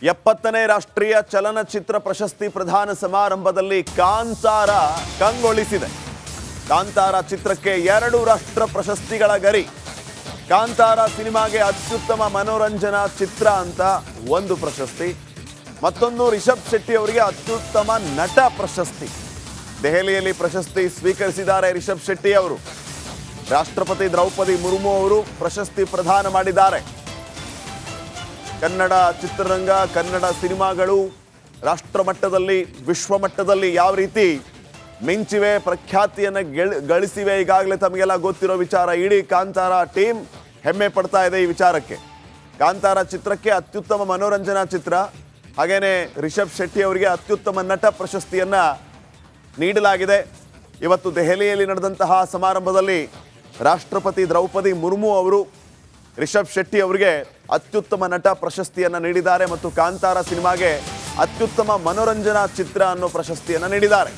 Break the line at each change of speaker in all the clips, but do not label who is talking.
70ನೇ ರಾಷ್ಟ್ರೀಯ ಚಲನಚಿತ್ರ ಪ್ರಶಸ್ತಿ ಪ್ರದಾನ ಸಮಾರಂಭದಲ್ಲಿ ಕಾಂತಾರ ಕಂಗೊಳಿಸಿದೆ. ಕಾಂತಾರ ಚಿತ್ರಕ್ಕೆ 2 ರಾಷ್ಟ್ರ ಪ್ರಶಸ್ತಿಗಳ ಗರಿ. ಕಾಂತಾರ ಸಿನಿಮಾಗೆ ಅತ್ಯುತ್ತಮ ಮನೋರಂಜನಾ ಚಿತ್ರ ಅಂತ 1 ಪ್ರಶಸ್ತಿ, ಮತ್ತೊಂದು ರಿಷಬ್ ಶೆಟ್ಟಿ ಅವರಿಗೆ ಅತ್ಯುತ್ತಮ ನಟ ಪ್ರಶಸ್ತಿ. ದೆಹಲಿಯಲ್ಲಿ ಪ್ರಶಸ್ತಿ ಸ್ವೀಕರಿಸಿದ್ದಾರೆ ರಿಷಬ್ ಶೆಟ್ಟಿ ಅವರು. ರಾಷ್ಟ್ರಪತಿ ದ್ರೌಪದಿ ಮುರ್ಮು ಅವರು ಪ್ರಶಸ್ತಿ ಪ್ರದಾನ ಮಾಡಿದ್ದಾರೆ. ಕನ್ನಡ ಚಿತ್ರರಂಗ, ಕನ್ನಡ ಸಿನಿಮಾಗಳು ರಾಷ್ಟ್ರ ಮಟ್ಟದಲ್ಲಿ, ವಿಶ್ವ ಮಟ್ಟದಲ್ಲಿ ಯಾವ ರೀತಿ ಮಿಂಚಿವೆ, ಪ್ರಖ್ಯಾತಿಯನ್ನು ಗಳಿಸಿವೆ, ಈಗಾಗಲೇ ತಮಗೆಲ್ಲ ಗೊತ್ತಿರೋ ವಿಚಾರ. ಇಡೀ ಕಾಂತಾರ ಟೀಮ್ ಹೆಮ್ಮೆ ಪಡ್ತಾ ಇದೆ ಈ ವಿಚಾರಕ್ಕೆ. ಕಾಂತಾರ ಚಿತ್ರಕ್ಕೆ ಅತ್ಯುತ್ತಮ ಮನೋರಂಜನಾ ಚಿತ್ರ, ಹಾಗೇನೆ ರಿಷಬ್ ಶೆಟ್ಟಿ ಅವರಿಗೆ ಅತ್ಯುತ್ತಮ ನಟ ಪ್ರಶಸ್ತಿಯನ್ನ ನೀಡಲಾಗಿದೆ. ಇವತ್ತು ದೆಹಲಿಯಲ್ಲಿ ನಡೆದಂತಹ ಸಮಾರಂಭದಲ್ಲಿ ರಾಷ್ಟ್ರಪತಿ ದ್ರೌಪದಿ ಮುರ್ಮು ಅವರು ರಿಷಬ್ ಶೆಟ್ಟಿ ಅವರಿಗೆ ಅತ್ಯುತ್ತಮ ನಟ ಪ್ರಶಸ್ತಿಯನ್ನು ನೀಡಿದ್ದಾರೆ ಮತ್ತು ಕಾಂತಾರ ಸಿನಿಮಾಗೆ ಅತ್ಯುತ್ತಮ ಮನೋರಂಜನಾ ಚಿತ್ರ ಅನ್ನೋ ಪ್ರಶಸ್ತಿಯನ್ನು ನೀಡಿದ್ದಾರೆ.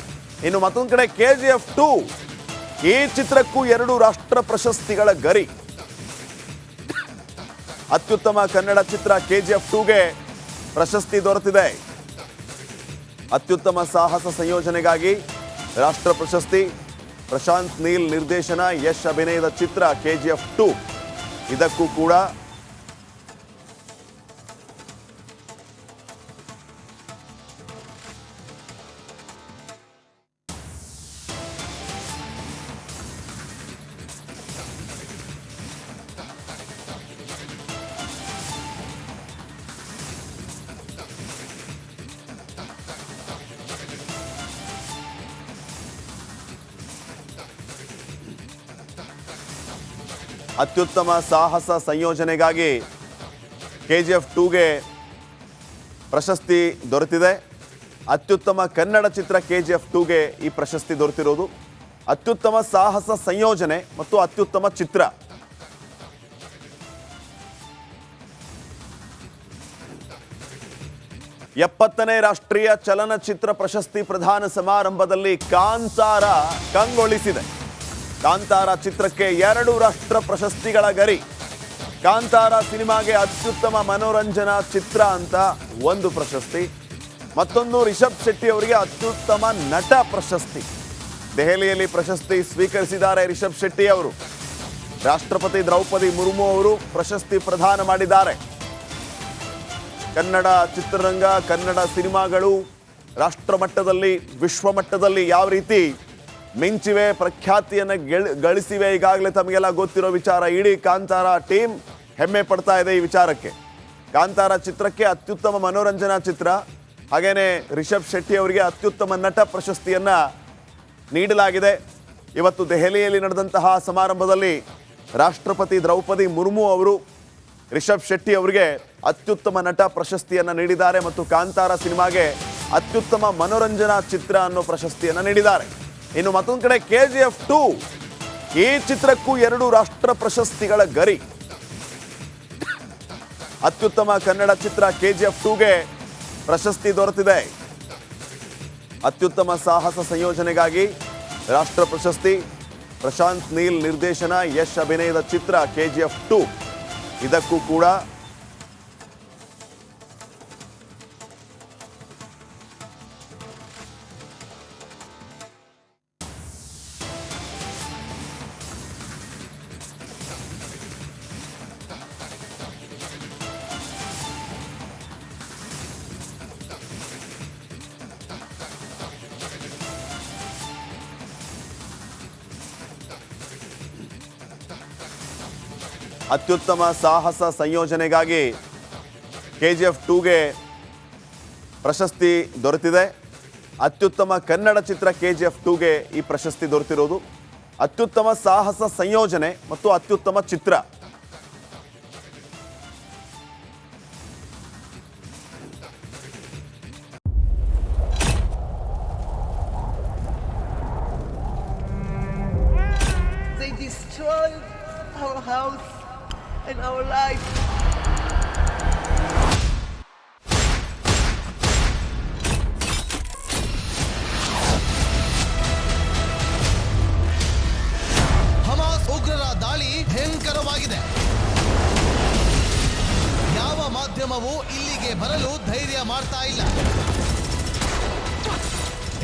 ಇನ್ನು ಮತ್ತೊಂದು ಕಡೆ KGF 2 ಈ ಚಿತ್ರಕ್ಕೂ 2 ರಾಷ್ಟ್ರ ಪ್ರಶಸ್ತಿಗಳ ಗರಿ. ಅತ್ಯುತ್ತಮ ಕನ್ನಡ ಚಿತ್ರ KGF 2ಗೆ ಪ್ರಶಸ್ತಿ ದೊರೆತಿದೆ. ಅತ್ಯುತ್ತಮ ಸಾಹಸ ಸಂಯೋಜನೆಗಾಗಿ ರಾಷ್ಟ್ರ ಪ್ರಶಸ್ತಿ. ಪ್ರಶಾಂತ್ ನೀಲ್ ನಿರ್ದೇಶನ, ಯಶ್ ಅಭಿನಯದ ಚಿತ್ರ KGF 2. ಇದಕ್ಕೂ ಕೂಡ ಅತ್ಯುತ್ತಮ ಸಾಹಸ ಸಂಯೋಜನೆಗಾಗಿ KGF 2ಗೆ ಪ್ರಶಸ್ತಿ ದೊರೆತಿದೆ. ಅತ್ಯುತ್ತಮ ಕನ್ನಡ ಚಿತ್ರ KGF 2ಗೆ ಈ ಪ್ರಶಸ್ತಿ ದೊರೆತಿರೋದು. ಅತ್ಯುತ್ತಮ ಸಾಹಸ ಸಂಯೋಜನೆ ಮತ್ತು ಅತ್ಯುತ್ತಮ ಚಿತ್ರ. ಎಪ್ಪತ್ತನೇ ರಾಷ್ಟ್ರೀಯ ಚಲನಚಿತ್ರ ಪ್ರಶಸ್ತಿ ಪ್ರದಾನ ಸಮಾರಂಭದಲ್ಲಿ ಕಾಂತಾರ ಕಂಗೊಳಿಸಿದೆ. ಕಾಂತಾರ ಚಿತ್ರಕ್ಕೆ 2 ರಾಷ್ಟ್ರ ಪ್ರಶಸ್ತಿಗಳ ಗರಿ. ಕಾಂತಾರ ಸಿನಿಮಾಗೆ ಅತ್ಯುತ್ತಮ ಮನೋರಂಜನಾ ಚಿತ್ರ ಅಂತ 1 ಪ್ರಶಸ್ತಿ, ಮತ್ತೊಂದು ರಿಷಬ್ ಶೆಟ್ಟಿ ಅವರಿಗೆ ಅತ್ಯುತ್ತಮ ನಟ ಪ್ರಶಸ್ತಿ. ದೆಹಲಿಯಲ್ಲಿ ಪ್ರಶಸ್ತಿ ಸ್ವೀಕರಿಸಿದ್ದಾರೆ ರಿಷಬ್ ಶೆಟ್ಟಿ ಅವರು. ರಾಷ್ಟ್ರಪತಿ ದ್ರೌಪದಿ ಮುರ್ಮು ಅವರು ಪ್ರಶಸ್ತಿ ಪ್ರದಾನ ಮಾಡಿದ್ದಾರೆ. ಕನ್ನಡ ಚಿತ್ರರಂಗ, ಕನ್ನಡ ಸಿನಿಮಾಗಳು ರಾಷ್ಟ್ರ ಮಟ್ಟದಲ್ಲಿ, ವಿಶ್ವ ಮಟ್ಟದಲ್ಲಿ ಯಾವ ರೀತಿ ಮಿಂಚಿವೆ, ಪ್ರಖ್ಯಾತಿಯನ್ನು ಗಳಿಸಿವೆ, ಈಗಾಗಲೇ ತಮಗೆಲ್ಲ ಗೊತ್ತಿರೋ ವಿಚಾರ. ಇಡೀ ಕಾಂತಾರ ಟೀಮ್ ಹೆಮ್ಮೆ ಪಡ್ತಾ ಇದೆ ಈ ವಿಚಾರಕ್ಕೆ. ಕಾಂತಾರ ಚಿತ್ರಕ್ಕೆ ಅತ್ಯುತ್ತಮ ಮನೋರಂಜನಾ ಚಿತ್ರ, ಹಾಗೇನೆ ರಿಷಬ್ ಶೆಟ್ಟಿ ಅವರಿಗೆ ಅತ್ಯುತ್ತಮ ನಟ ಪ್ರಶಸ್ತಿಯನ್ನ ನೀಡಲಾಗಿದೆ. ಇವತ್ತು ದೆಹಲಿಯಲ್ಲಿ ನಡೆದಂತಹ ಸಮಾರಂಭದಲ್ಲಿ ರಾಷ್ಟ್ರಪತಿ ದ್ರೌಪದಿ ಮುರ್ಮು ಅವರು ರಿಷಬ್ ಶೆಟ್ಟಿ ಅವರಿಗೆ ಅತ್ಯುತ್ತಮ ನಟ ಪ್ರಶಸ್ತಿಯನ್ನು ನೀಡಿದ್ದಾರೆ ಮತ್ತು ಕಾಂತಾರ ಸಿನಿಮಾಗೆ ಅತ್ಯುತ್ತಮ ಮನೋರಂಜನಾ ಚಿತ್ರ ಅನ್ನೋ ಪ್ರಶಸ್ತಿಯನ್ನು ನೀಡಿದ್ದಾರೆ. ಇನ್ನು ಮತ್ತೊಂದು ಕಡೆ KGF 2 ಈ ಚಿತ್ರಕ್ಕೂ 2 ರಾಷ್ಟ್ರ ಪ್ರಶಸ್ತಿಗಳ ಗರಿ. ಅತ್ಯುತ್ತಮ ಕನ್ನಡ ಚಿತ್ರ KGF 2ಗೆ ಪ್ರಶಸ್ತಿ ದೊರೆತಿದೆ. ಅತ್ಯುತ್ತಮ ಸಾಹಸ ಸಂಯೋಜನೆಗಾಗಿ ರಾಷ್ಟ್ರ ಪ್ರಶಸ್ತಿ. ಪ್ರಶಾಂತ್ ನೀಲ್ ನಿರ್ದೇಶನ, ಯಶ್ ಅಭಿನಯದ ಚಿತ್ರ KGF 2. ಇದಕ್ಕೂ ಕೂಡ ಅತ್ಯುತ್ತಮ ಸಾಹಸ ಸಂಯೋಜನೆಗಾಗಿ KGF 2ಗೆ ಪ್ರಶಸ್ತಿ ದೊರೆತಿದೆ. ಅತ್ಯುತ್ತಮ ಕನ್ನಡ ಚಿತ್ರ KGF 2ಗೆ ಈ ಪ್ರಶಸ್ತಿ ದೊರೆತಿರೋದು. ಅತ್ಯುತ್ತಮ ಸಾಹಸ ಸಂಯೋಜನೆ ಮತ್ತು ಅತ್ಯುತ್ತಮ ಚಿತ್ರ.
They destroyed our house and our life.
Hamas ಉಗ್ರರ ದಾಳಿ ಭಯಂಕರವಾಗಿದೆ. ಯಾವ ಮಾಧ್ಯಮವು ಇಲ್ಲಿಗೆ ಬರಲು ಧೈರ್ಯ ಮಾಡ್ತಾ ಇಲ್ಲ.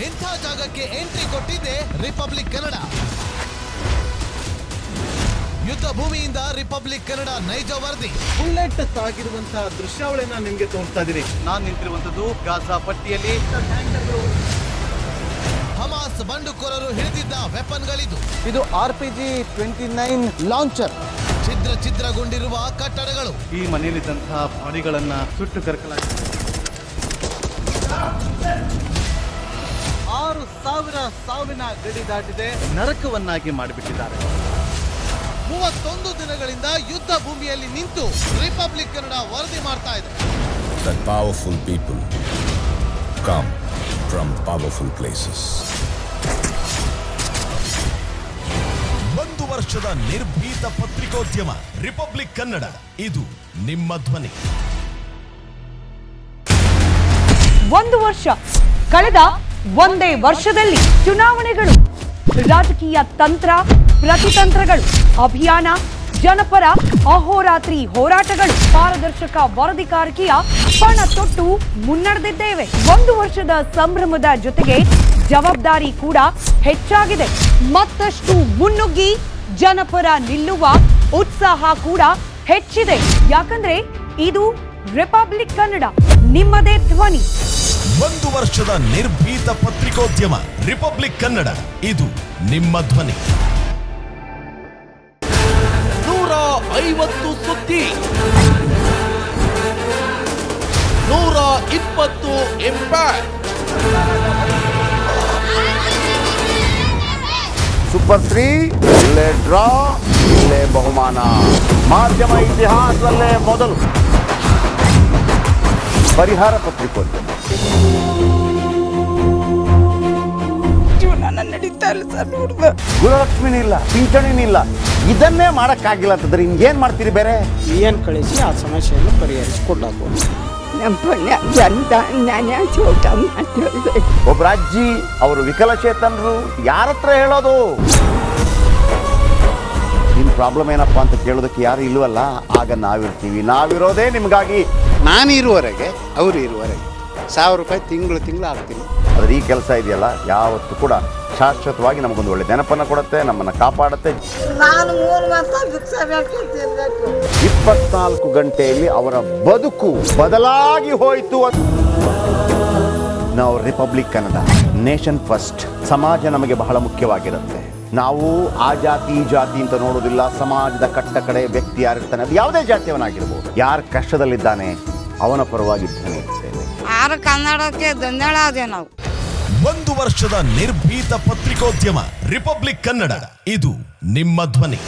ಇಂಥ ಜಾಗಕ್ಕೆ ಎಂಟ್ರಿ ಕೊಟ್ಟಿದೆ ರಿಪಬ್ಲಿಕ್ ಕನ್ನಡ. ಯುದ್ಧ ಭೂಮಿಯಿಂದ ರಿಪಬ್ಲಿಕ್ ಕನ್ನಡ ನೈಜ ವರದಿ.
ಬುಲೆಟ್ ತಾಗಿರುವಂತಹ ದೃಶ್ಯಾವಳಿಯನ್ನ ನಿಮ್ಗೆ ತೋರಿಸ್ತಾ ಇದೀನಿ. ನಾನು ನಿಂತಿರುವಂತದ್ದು ಗಾಜಾ ಪಟ್ಟಿಯಲ್ಲಿ.
ಹಮಾಸ್ ಬಂಡುಕೋರರು ಹಿಡಿದಿದ್ದ ವೆಪನ್ಗಳಿದು.
ಇದು RPG-29 ಲಾಂಚರ್.
ಛಿದ್ರಗೊಂಡಿರುವ ಕಟ್ಟಡಗಳು.
ಈ ಮನೆಯಲ್ಲಿದ್ದಂತಹ ಬಾಡಿಗಳನ್ನ ಸುಟ್ಟು ಕರಕಲಾಗಿದೆ. 6,000 ಸಾವಿನ ಗಡಿ ದಾಟಿದೆ, ನರಕವನ್ನಾಗಿ ಮಾಡಿಬಿಟ್ಟಿದ್ದಾರೆ.
31 ದಿನಗಳಿಂದ ಯುದ್ಧ ಭೂಮಿಯಲ್ಲಿ ನಿಂತು ರಿಪಬ್ಲಿಕ್ ಕನ್ನಡ ವರದಿ ಮಾಡ್ತಾ ಇದೆ.
That powerful people come from powerful places.
1 ವರ್ಷದ ನಿರ್ಭೀತ ಪತ್ರಿಕೋದ್ಯಮ ರಿಪಬ್ಲಿಕ್ ಕನ್ನಡ, ಇದು ನಿಮ್ಮ ಧ್ವನಿ.
1 ವರ್ಷ ಕಳೆದ ಒಂದೇ ವರ್ಷದಲ್ಲಿ ಚುನಾವಣೆಗಳು, ರಾಜಕೀಯ ತಂತ್ರ ಪ್ರತಿತಂತ್ರಗಳು, ಅಭಿಯಾನ, ಜನಪರ ಅಹೋರಾತ್ರಿ ಹೋರಾಟಗಳು, ಪಾರದರ್ಶಕ ವರದಿಗಾರಿಕೆಯ ಪಣ ತೊಟ್ಟು ಮುನ್ನಡೆದಿದ್ದೇವೆ. 1 ವರ್ಷದ ಸಂಭ್ರಮದ ಜೊತೆಗೆ ಜವಾಬ್ದಾರಿ ಕೂಡ ಹೆಚ್ಚಾಗಿದೆ. ಮತ್ತಷ್ಟು ಮುನ್ನುಗ್ಗಿ ಜನಪರ ನಿಲ್ಲುವ ಉತ್ಸಾಹ ಕೂಡ ಹೆಚ್ಚಿದೆ. ಯಾಕಂದ್ರೆ ಇದು ರಿಪಬ್ಲಿಕ್ ಕನ್ನಡ, ನಿಮ್ಮದೇ ಧ್ವನಿ.
1 ವರ್ಷದ ನಿರ್ಭೀತ ಪತ್ರಿಕೋದ್ಯಮ ರಿಪಬ್ಲಿಕ್ ಕನ್ನಡ, ಇದು ನಿಮ್ಮ ಧ್ವನಿ.
150 ಸುದ್ದಿ, 120 ಇಂಪ್ಯಾಕ್ಟ್.
ಸೂಪರ್ 3 ಇಲ್ಲೇ ಡ್ರಾ, ಇಲ್ಲೇ ಬಹುಮಾನ. ಮಾಧ್ಯಮ ಇತಿಹಾಸದಲ್ಲೇ ಮೊದಲು ಪರಿಹಾರ ಪತ್ರಿಕೋದ್ಯಮ.
ಜೀವನ ನಡೀತಾ ಇಲ್ಲ ಸರ್. ನೋಡ್ದ
ಗುಣಲಕ್ಷ್ಮಿನಿಲ್ಲ, ಪಿಂಚಣಿನಿಲ್ಲ, ಇದನ್ನೇ ಮಾಡಕ್ಕಾಗಿಲ್ಲ ಅಂತಂದ್ರೆ ಇನ್ನೇನ್ ಮಾಡ್ತೀರಿ ಬೇರೆ?
ಏನ್ ಕಳಿಸಿ ಆ ಸಮಸ್ಯೆಯನ್ನು ಪರಿಹರಿಸಿಕೊಡಬಹುದು.
ನಮ್ಮ ಪುಣ್ಯ ಜನ ನ್ಯಾಯ ಚೋಟ ಮಾಡ್ತಾರೆ.
ಒಬ್ಬ ಅಜ್ಜಿ, ಅವರು ವಿಕಲಚೇತನರು, ಯಾರ ಹತ್ರ ಹೇಳೋದು? ನಿಮ್ ಪ್ರಾಬ್ಲಮ್ ಏನಪ್ಪಾ ಅಂತ ಕೇಳೋದಕ್ಕೆ ಯಾರು ಇಲ್ವಲ್ಲ. ಆಗ ನಾವಿರ್ತೀವಿ. ನಾವಿರೋದೇ ನಿಮ್ಗಾಗಿ.
ನಾನು ಇರುವವರೆಗೆ ಅವರು ಇರುವವರೆಗೆ 1,000 ರೂಪಾಯಿ ತಿಂಗಳು ಆಗ್ತೀನಿ.
ಆದ್ರೆ ಈ ಕೆಲಸ ಇದೆಯಲ್ಲ, ಯಾವತ್ತೂ ಕೂಡ ಶಾಶ್ವತವಾಗಿ ನಮಗೊಂದು ಒಳ್ಳೆ ನೆನಪನ್ನ ಕೊಡುತ್ತೆ, ನಮ್ಮನ್ನ ಕಾಪಾಡುತ್ತೆ.
ನಾನು 3 ವರ್ಷ ಭಿಕ್ಷೆ ಬೇಕಿರ್ಬೇಕು.
24 ಗಂಟೆಯಲ್ಲಿ ಅವರ ಬದುಕು ಬದಲಾಗಿ ಹೋಯಿತು. ನಾವು ರಿಪಬ್ಲಿಕ್ ಕನ್ನಡ, ನೇಷನ್ ಫಸ್ಟ್. ಸಮಾಜ ನಮಗೆ ಬಹಳ ಮುಖ್ಯವಾಗಿರುತ್ತೆ. ನಾವು ಆ ಜಾತಿ ಈ ಜಾತಿ ಅಂತ ನೋಡೋದಿಲ್ಲ. ಸಮಾಜದ ಕಟ್ಟ ಕಡೆ ವ್ಯಕ್ತಿ ಯಾರಿರ್ತಾನೆ, ಅದು ಯಾವುದೇ ಜಾತಿಯವನಾಗಿರ್ಬೋದು, ಯಾರು ಕಷ್ಟದಲ್ಲಿದ್ದಾನೆ ಅವನ ಪರವಾಗಿ ಧ್ವನಿ ಇರ್ತೇವೆ.
ಕನ್ನಡಕ್ಕೆ ಧನ್ಯವಾದ. ನಾವು
1 ವರ್ಷದ ನಿರ್ಭೀತ ಪತ್ರಿಕೋದ್ಯಮ ರಿಪಬ್ಲಿಕ್ ಕನ್ನಡ, ಇದು ನಿಮ್ಮ ಧ್ವನಿ.